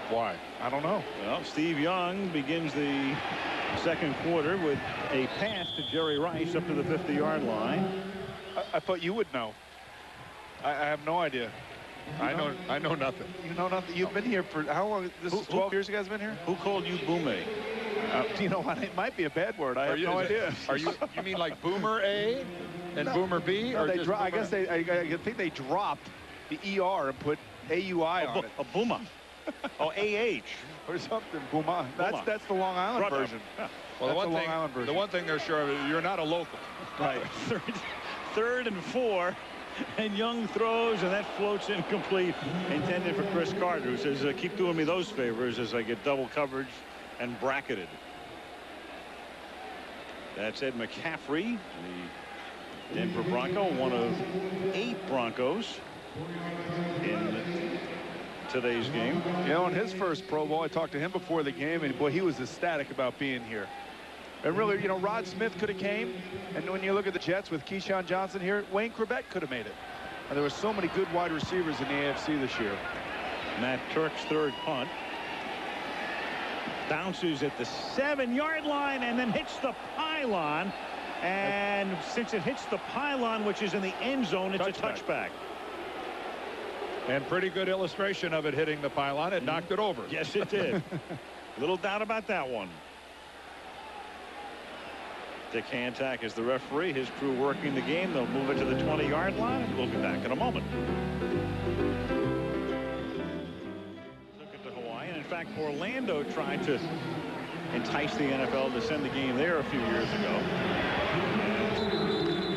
Why? I don't know. Well, Steve Young begins the second quarter with a pass to Jerry Rice up to the 50-yard line. I thought you would know. I have no idea. I know nothing. You know nothing. You've been here for how long? This is 12 years you guys been here? Who called you Boom? You know what? It might be a bad word. I have no idea. Are you mean like Boomer A and Boomer B? No, or just I guess I think they dropped the ER and put AUI on it. A Booma. Oh, AH. Or something. Booma. That's the Long Island version. Yeah. Well, the one thing they're sure of is you're not a local. Right. Third and 4. And Young throws, and that floats incomplete, intended for Chris Carter, who says, keep doing me those favors as I get double coverage and bracketed. That's Ed McCaffrey, the Denver Bronco, one of 8 Broncos in today's game. You know, in his first Pro Bowl, I talked to him before the game, and boy, he was ecstatic about being here. And really, you know, Rod Smith could have came, and when you look at the Jets with Keyshawn Johnson here, Wayne Chrebet could have made it. And there were so many good wide receivers in the AFC this year. Matt Turk's third punt. Bounces at the 7-yard line and then hits the pylon. And since it hits the pylon, which is in the end zone, it's a touchback. And pretty good illustration of it hitting the pylon. It knocked it over. Yes, it did. Little doubt about that one. Dick Hantak is the referee. His crew working the game. They'll move it to the 20-yard line, and we'll be back in a moment. Took it to Hawaii, and in fact, Orlando tried to entice the NFL to send the game there a few years ago.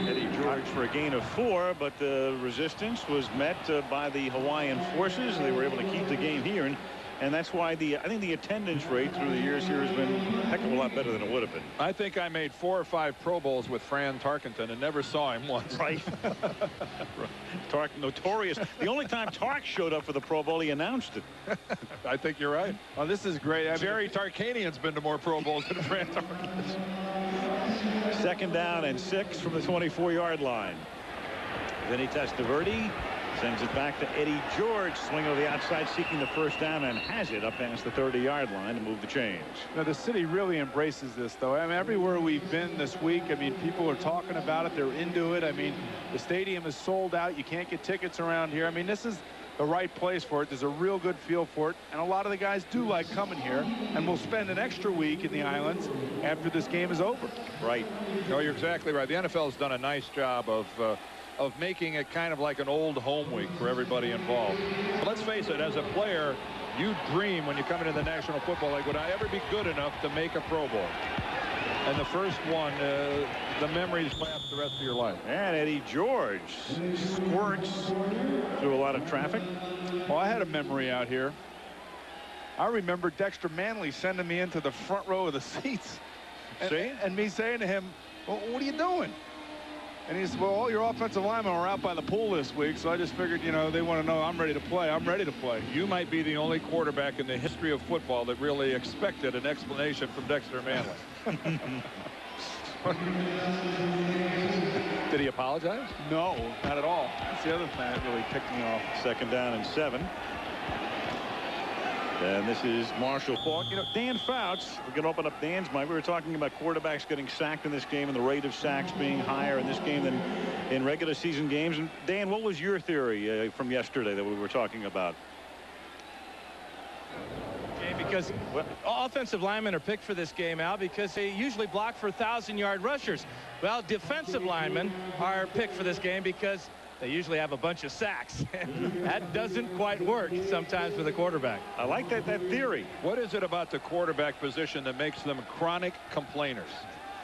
Eddie George for a gain of 4, but the resistance was met by the Hawaiian forces. They were able to keep the game here, and that's why I think the attendance rate through the years here has been a heck of a lot better than it would have been. I think I made 4 or 5 Pro Bowls with Fran Tarkenton and never saw him once. Right. Tark, notorious. The only time Tark showed up for the Pro Bowl, he announced it. I think you're right. Oh, this is great. Jerry Tarkanian's been to more Pro Bowls than Fran Tarkenton. 2nd down and 6 from the 24-yard line. Vinny Testaverde sends it back to Eddie George. Swing over the outside, seeking the first down, and has it up past the 30-yard line to move the chains. Now, the city really embraces this, though. I mean, everywhere we've been this week, I mean, people are talking about it. They're into it. I mean, the stadium is sold out. You can't get tickets around here. I mean, this is the right place for it. There's a real good feel for it, and a lot of the guys do like coming here, and we'll spend an extra week in the islands after this game is over. Right. No, you're exactly right. The NFL has done a nice job of making it kind of like an old home week for everybody involved. But let's face it, as a player, you dream when you come into the National Football League, would I ever be good enough to make a Pro Bowl? And the first one, the memories last the rest of your life. And Eddie George squirts through a lot of traffic. Well, I had a memory out here. I remember Dexter Manley sending me into the front row of the seats. And me saying to him, well, what are you doing? And he said, well, all your offensive linemen are out by the pool this week, so I just figured, you know, they want to know I'm ready to play. I'm ready to play. You might be the only quarterback in the history of football that really expected an explanation from Dexter Manley. Did he apologize? No, not at all. That's the other thing that really ticked me off. 2nd down and 7. And this is Marshall Faulk. You know, Dan Fouts, we can open up Dan's mind. We were talking about quarterbacks getting sacked in this game and the rate of sacks being higher in this game than in regular season games. And Dan, what was your theory from yesterday that we were talking about? Because offensive linemen are picked for this game, Al, because they usually block for 1,000-yard rushers. Well, defensive linemen are picked for this game because they usually have a bunch of sacks. That doesn't quite work sometimes for the quarterback. I like that theory. What is it about the quarterback position that makes them chronic complainers?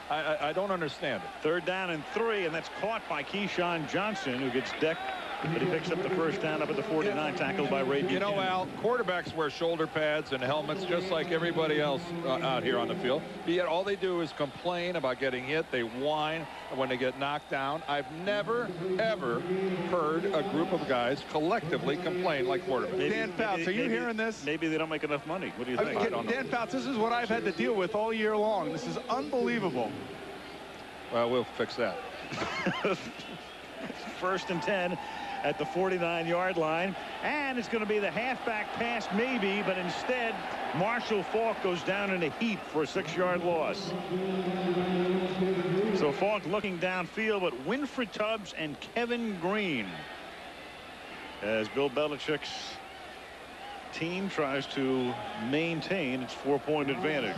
I don't understand it. 3rd down and 3, and that's caught by Keyshawn Johnson, who gets decked, but he picks up the first down up at the 49, tackled by Ray Buchanan. You know, Al, quarterbacks wear shoulder pads and helmets just like everybody else out here on the field. Yet all they do is complain about getting hit. They whine when they get knocked down. I've never, ever heard a group of guys collectively complain like quarterbacks. Dan Fouts, are you hearing this? Maybe they don't make enough money. What do you think? I don't know. Dan Fouts, this is what I've had to deal with all year long. This is unbelievable. Well, we'll fix that. 1st and 10 at the 49-yard line. And it's going to be the halfback pass maybe, but instead Marshall Faulk goes down in a heap for a 6-yard loss. So Faulk looking downfield, but Winfred Tubbs and Kevin Green as Bill Belichick's team tries to maintain its 4-point advantage.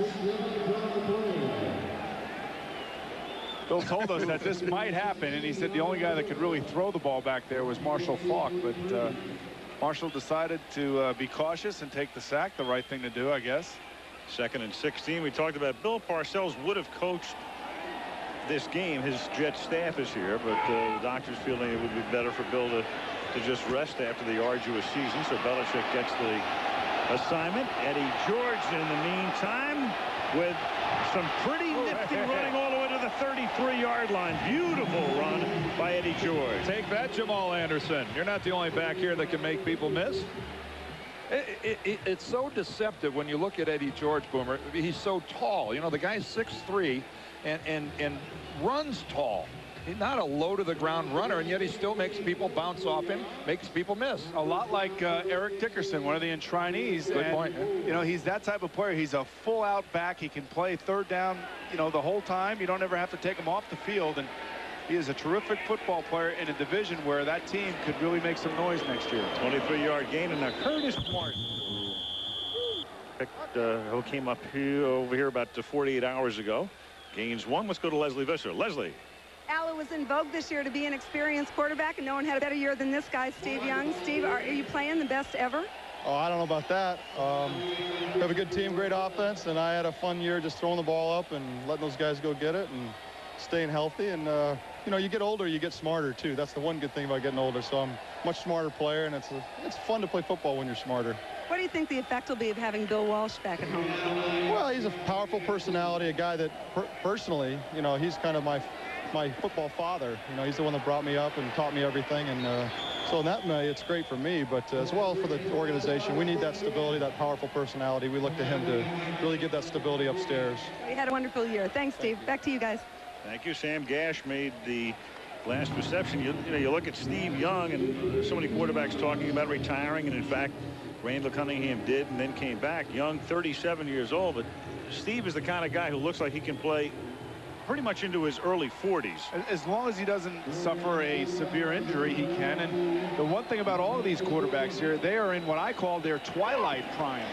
Bill told us that this might happen, and he said the only guy that could really throw the ball back there was Marshall Faulk, but Marshall decided to be cautious and take the sack. The right thing to do, I guess. 2nd and 16. We talked about Bill Parcells would have coached this game. His Jet staff is here, but the doctor's feeling it would be better for Bill to just rest after the arduous season. So Belichick gets the assignment. Eddie George in the meantime with some pretty nifty running all the way to the 33-yard line. Beautiful run by Eddie George. Take that, Jamal Anderson. You're not the only back here that can make people miss. It's so deceptive when you look at Eddie George, Boomer. He's so tall. You know, the guy's 6'3" and runs tall. He's not a low-to-the-ground runner, and yet he still makes people bounce off him, makes people miss. A lot like Eric Dickerson, one of the entrinees. Good point. You know, he's that type of player. He's a full-out back. He can play third down, you know, the whole time. You don't ever have to take him off the field, and he is a terrific football player in a division where that team could really make some noise next year. 23-yard gain, and now Curtis Martin, who came up here, over here about 48 hours ago, gains 1. Let's go to Leslie Visser. Leslie. Al, it was in vogue this year to be an experienced quarterback, and no one had a better year than this guy, Steve Young. Steve, are you playing the best ever? Oh, I don't know about that. We have a good team, great offense, and I had a fun year just throwing the ball up and letting those guys go get it and staying healthy. And, you know, you get older, you get smarter, too. That's the one good thing about getting older. So I'm a much smarter player, and it's fun to play football when you're smarter. What do you think the effect will be of having Bill Walsh back at home? Well, he's a powerful personality, a guy that personally, you know, he's kind of my football father. You know, he's the one that brought me up and taught me everything, and so in that way it's great for me, but as well for the organization. We need that stability, that powerful personality. We look to him to really give that stability upstairs. We had a wonderful year. Thanks, Steve. Back to you guys. Thank you. Sam Gash made the last reception. You know, you look at Steve Young, and so many quarterbacks talking about retiring, and in fact Randall Cunningham did and then came back. Young, 37 years old, but Steve is the kind of guy who looks like he can play pretty much into his early 40s. As long as he doesn't suffer a severe injury, he can. And the one thing about all of these quarterbacks here, they are in what I call their twilight prime.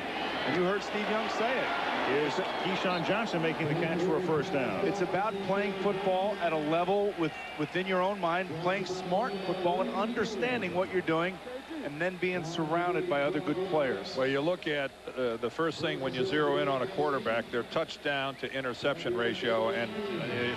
And you heard Steve Young say it. Here's Keyshawn Johnson making the catch for a first down. It's about playing football at a level within your own mind, playing smart football and understanding what you're doing, and then being surrounded by other good players. Well, you look at the first thing when you zero in on a quarterback, their touchdown to interception ratio, and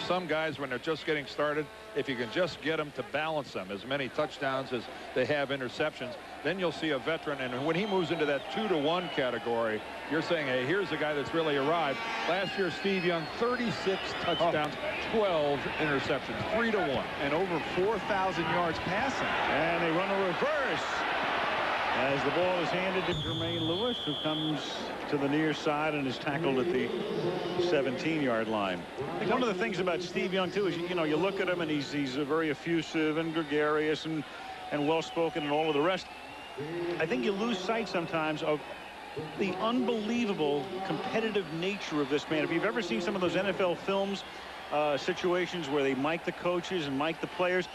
some guys, when they're just getting started, if you can just get them to balance them, as many touchdowns as they have interceptions, then you'll see a veteran. And when he moves into that 2-to-1 category, you're saying, hey, here's a guy that's really arrived. Last year, Steve Young, 36 touchdowns, 12 interceptions, 3-to-1, and over 4,000 yards passing. And they run a reverse as the ball is handed to Jermaine Lewis, who comes to the near side and is tackled at the 17-yard line. I think one of the things about Steve Young too is, you know, you look at him and he's very effusive and gregarious and well-spoken and all of the rest. I think you lose sight sometimes of the unbelievable competitive nature of this man. If you've ever seen some of those NFL films, situations where they mic the coaches and mic the players,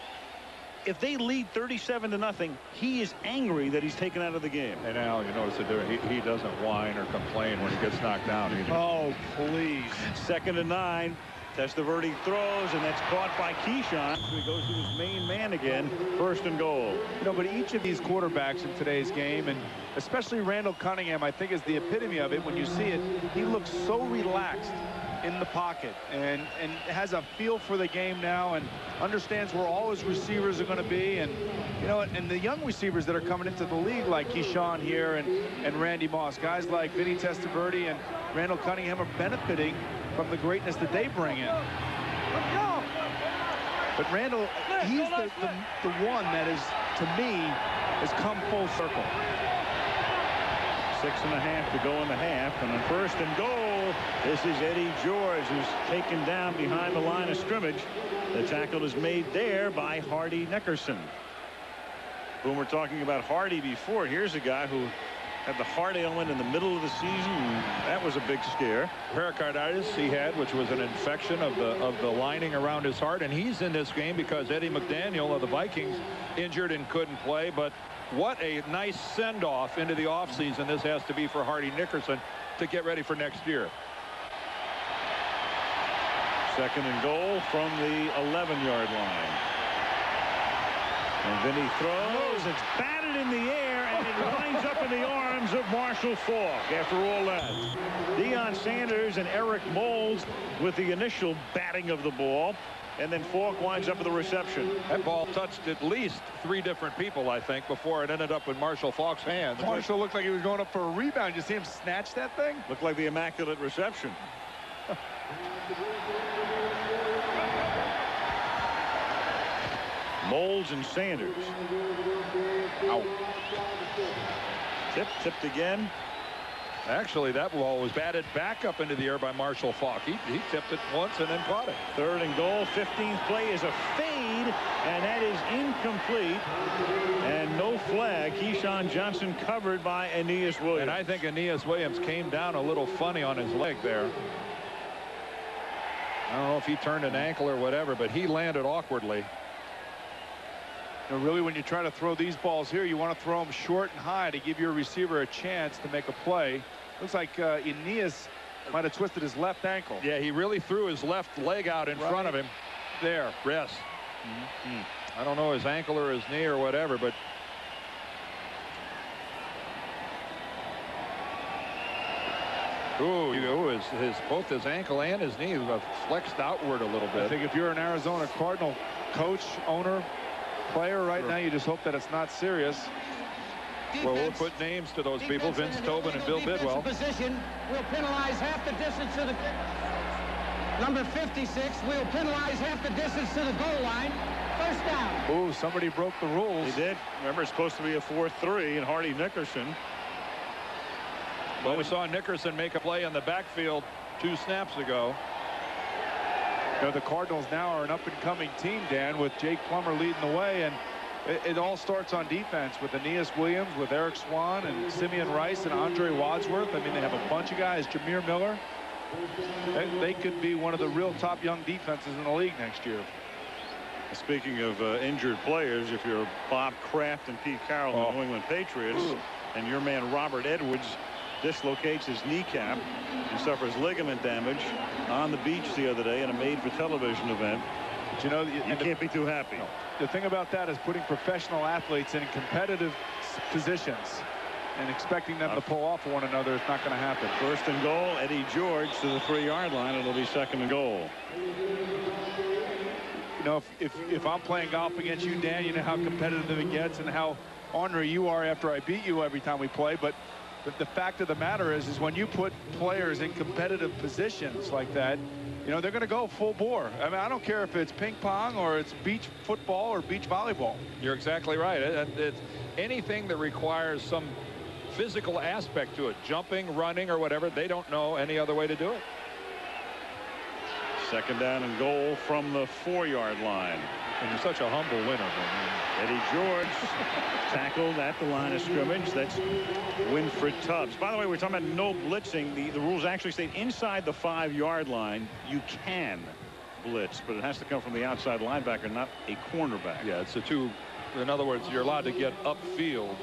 if they lead 37-0, he is angry that he's taken out of the game. And Al, you notice that he doesn't whine or complain when he gets knocked down either. Oh, please. 2nd and 9. Testaverde throws, and that's caught by Keyshawn. So he goes to his main man again. 1st and goal. You know, but each of these quarterbacks in today's game, and especially Randall Cunningham, I think is the epitome of it. When you see it, he looks so relaxed in the pocket and has a feel for the game now and understands where all his receivers are going to be. And, you know, and the young receivers that are coming into the league like Keyshawn here and Randy Moss, guys like Vinny Testaverde and Randall Cunningham are benefiting from the greatness that they bring in. But Randall, he's the one that is, to me, has come full circle. 6.5 to go in the half, and on 1st and goal, this is Eddie George, who's taken down behind the line of scrimmage. The tackle is made there by Hardy Nickerson. When we're talking about Hardy before, here's a guy who had the heart ailment in the middle of the season. That was a big scare. Pericarditis he had, which was an infection of the lining around his heart, and he's in this game because Eddie McDaniel of the Vikings injured and couldn't play. But what a nice send-off into the offseason this has to be for Hardy Nickerson to get ready for next year. 2nd and goal from the 11-yard line. And then he throws. It's batted in the air, and it winds up in the arms of Marshall Faulk. After all that, Deion Sanders and Eric Moulds with the initial batting of the ball, and then Faulk winds up with the reception. That ball touched at least 3 different people, I think, before it ended up in Marshall Faulk's hands. Marshall looked like he was going up for a rebound. You see him snatch that thing? Looked like the immaculate reception. Moulds and Sanders. Ow. Tipped again. Actually, that ball was batted back up into the air by Marshall Faulk. He tipped it once and then caught it. 3rd and goal. 15th play is a fade, and that is incomplete. And no flag. Keyshawn Johnson covered by Aeneas Williams. And I think Aeneas Williams came down a little funny on his leg there. I don't know if he turned an ankle or whatever, but he landed awkwardly. You know, really, when you try to throw these balls here, you want to throw them short and high to give your receiver a chance to make a play. Looks like Aeneas might have twisted his left ankle. Yeah, he really threw his left leg out in front of him. There. Yes. I don't know his ankle or his knee or whatever, but both his ankle and his knee were flexed outward a little bit. I think if you're an Arizona Cardinal coach, owner, player right now, you just hope that it's not serious. Well, we'll put names to those people, Vince Tobin and Bill Bidwell. Position will penalize half the distance to the number 56. Will penalize half the distance to the goal line. 1st down. Oh, somebody broke the rules. He did. Remember, it's supposed to be a 4-3, and Hardy Nickerson. Well, we saw Nickerson make a play in the backfield 2 snaps ago. You know, the Cardinals now are an up-and-coming team, Dan, with Jake Plummer leading the way, and it all starts on defense with Aeneas Williams, with Eric Swan, and Simeon Rice, and Andre Wadsworth. I mean, they have a bunch of guys. Jameer Miller. They could be one of the real top young defenses in the league next year. Speaking of injured players, if you're Bob Kraft and Pete Carroll of the New England Patriots, and your man Robert Edwards dislocates his kneecap and suffers ligament damage on the beach the other day in a made-for-television event. But you know, you can't be too happy. No. The thing about that is putting professional athletes in competitive positions and expecting them to pull off for one another is not going to happen. 1st and goal. Eddie George to the 3-yard line. It'll be 2nd and goal. You know, if I'm playing golf against you, Dan, you know how competitive it gets and how ornery you are after I beat you every time we play. But the fact of the matter is when you put players in competitive positions like that, you know, they're going to go full bore. I mean, I don't care if it's ping pong or it's beach football or beach volleyball. You're exactly right. It's anything that requires some physical aspect to it, jumping, running, or whatever. They don't know any other way to do it. 2nd down and goal from the 4-yard line. And you're such a humble winner. Eddie George tackled at the line of scrimmage. That's Winfred Tubbs. By the way, we're talking about no blitzing. The rules actually state inside the 5-yard line you can blitz, but it has to come from the outside linebacker, not a cornerback. Yeah, it's a 2. In other words, you're allowed to get upfield.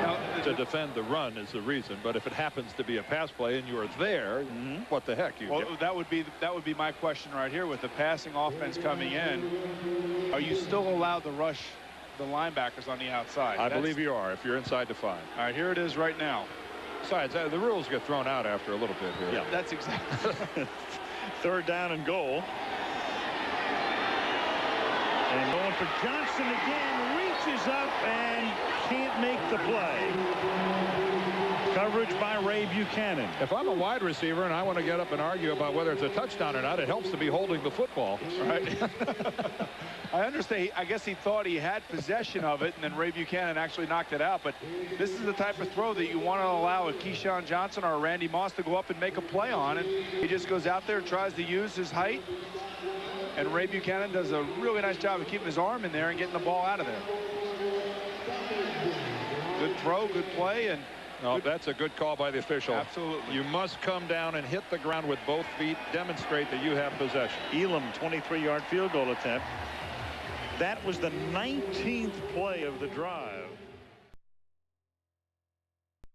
Now, to defend the run is the reason, but if it happens to be a pass play and you are there, what the heck? Well, that would be my question right here. With the passing offense coming in, are you still allowed to rush the linebackers on the outside? I believe you are if you're inside the 5. All right, here it is right now. Besides, the rules get thrown out after a little bit here. Yeah, that's exactly. 3rd down and goal. And going for Johnson again, reaches up and can't make the play. Coverage by Ray Buchanan. If I'm a wide receiver and I want to get up and argue about whether it's a touchdown or not, it helps to be holding the football. Right. I understand. I guess he thought he had possession of it, and then Ray Buchanan actually knocked it out. But this is the type of throw that you want to allow a Keyshawn Johnson or a Randy Moss to go up and make a play on. And he just goes out there and tries to use his height. And Ray Buchanan does a really nice job of keeping his arm in there and getting the ball out of there. good throw, good play, and no, that's a good call by the official. Absolutely. You must come down and hit the ground with both feet, demonstrate that you have possession. Elam, 23-yard field goal attempt. That was the 19th play of the drive.